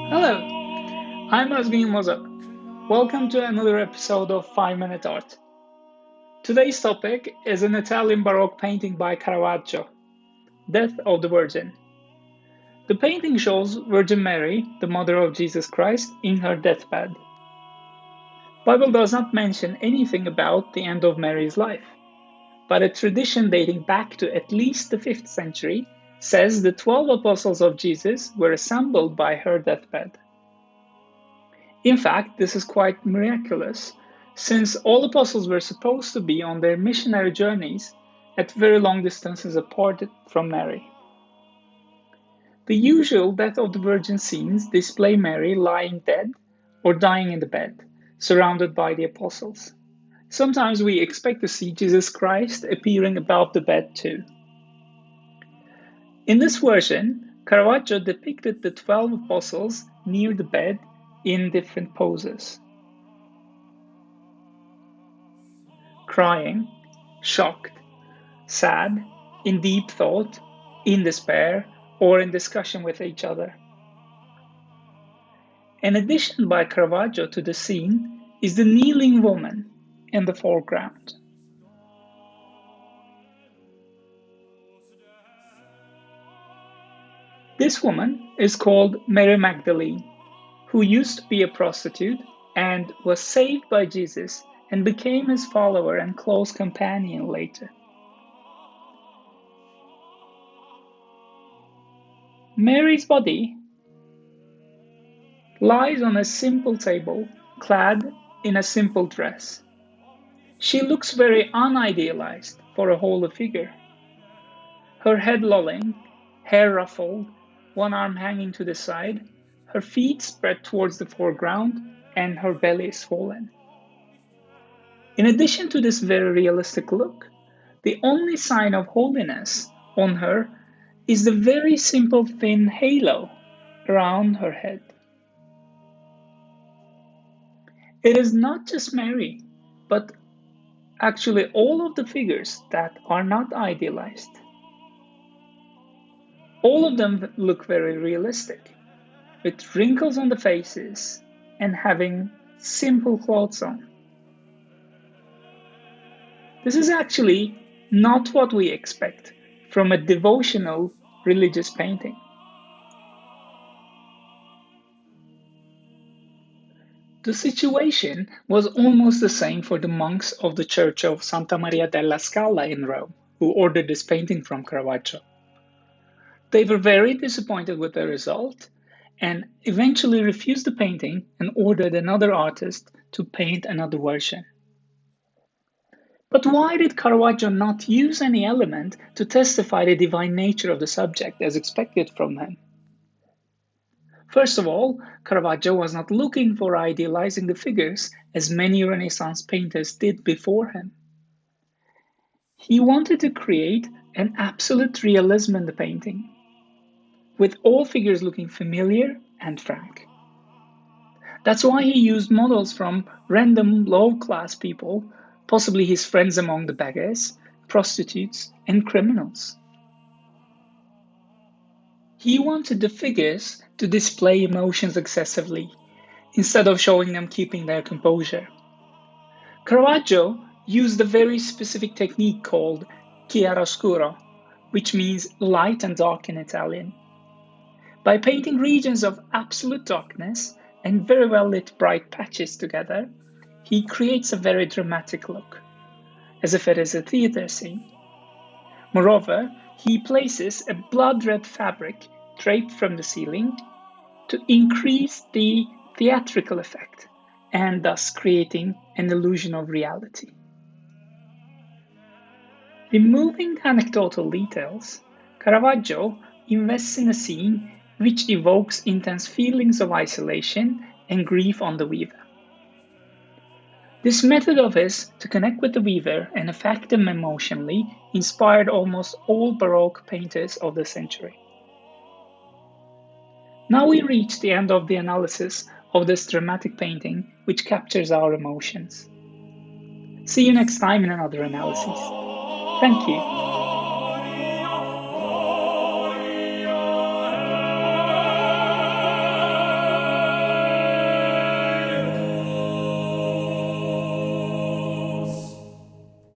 Hello, I'm Özgün Moza. Welcome to another episode of 5 Minute Art. Today's topic is an Italian Baroque painting by Caravaggio, Death of the Virgin. The painting shows Virgin Mary, the mother of Jesus Christ, in her deathbed. Bible does not mention anything about the end of Mary's life, but a tradition dating back to at least the 5th century says the 12 apostles of Jesus were assembled by her deathbed. In fact, this is quite miraculous, since all apostles were supposed to be on their missionary journeys at very long distances apart from Mary. The usual death of the Virgin scenes display Mary lying dead or dying in the bed, surrounded by the apostles. Sometimes we expect to see Jesus Christ appearing above the bed too. In this version, Caravaggio depicted the 12 apostles near the bed in different poses. Crying, shocked, sad, in deep thought, in despair, or in discussion with each other. An addition by Caravaggio to the scene is the kneeling woman in the foreground. This woman is called Mary Magdalene, who used to be a prostitute and was saved by Jesus and became his follower and close companion later. Mary's body lies on a simple table, clad in a simple dress. She looks very unidealized for a holy figure. Her head lolling, hair ruffled, one arm hanging to the side, her feet spread towards the foreground, and her belly swollen. In addition to this very realistic look, the only sign of holiness on her is the very simple thin halo around her head. It is not just Mary, but actually all of the figures that are not idealized. All of them look very realistic, with wrinkles on the faces and having simple clothes on. This is actually not what we expect from a devotional religious painting. The situation was almost the same for the monks of the Church of Santa Maria della Scala in Rome, who ordered this painting from Caravaggio. They were very disappointed with the result and eventually refused the painting and ordered another artist to paint another version. But why did Caravaggio not use any element to testify the divine nature of the subject as expected from him? First of all, Caravaggio was not looking for idealizing the figures as many Renaissance painters did before him. He wanted to create an absolute realism in the painting, with all figures looking familiar and frank. That's why he used models from random low-class people, possibly his friends among the beggars, prostitutes, and criminals. He wanted the figures to display emotions excessively, instead of showing them keeping their composure. Caravaggio used a very specific technique called chiaroscuro, which means light and dark in Italian. By painting regions of absolute darkness and very well lit bright patches together, he creates a very dramatic look, as if it is a theater scene. Moreover, he places a blood-red fabric draped from the ceiling to increase the theatrical effect and thus creating an illusion of reality. Removing anecdotal details, Caravaggio invests in a scene which evokes intense feelings of isolation and grief on the weaver. This method of his to connect with the weaver and affect him emotionally inspired almost all Baroque painters of the century. Now we reach the end of the analysis of this dramatic painting which captures our emotions. See you next time in another analysis. Thank you.